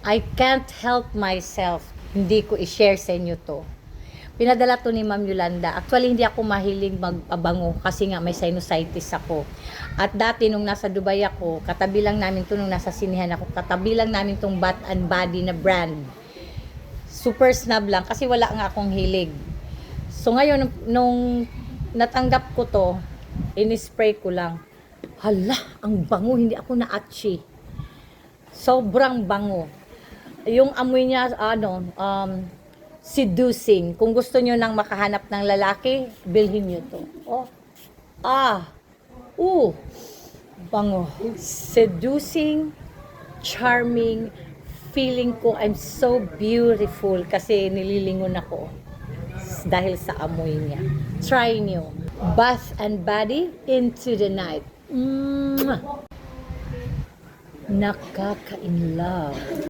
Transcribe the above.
I can't help myself. Hindi ko i-share sa inyo to. Pinadala to ni Ma'am Yolanda. Actually, hindi ako mahilig magpabango kasi nga may sinusitis ako. At dati nung nasa Dubai ako, katabi lang namin to nung nasa sinihan ako, katabi lang namin tong Bath and Body na brand. Super snub lang kasi wala nga akong hilig. So ngayon, nung natanggap ko to, in-spray ko lang. Hala, ang bango, hindi ako na-atchi. Sobrang bango. Yung amoy niya, seducing. Kung gusto nyo nang makahanap ng lalaki, bilhin nyo to. Oh, ah, bango. Seducing, charming, feeling ko I'm so beautiful kasi nililingon ako dahil sa amoy niya. Try nyo. Bath and Body into the night. Nakaka-in love.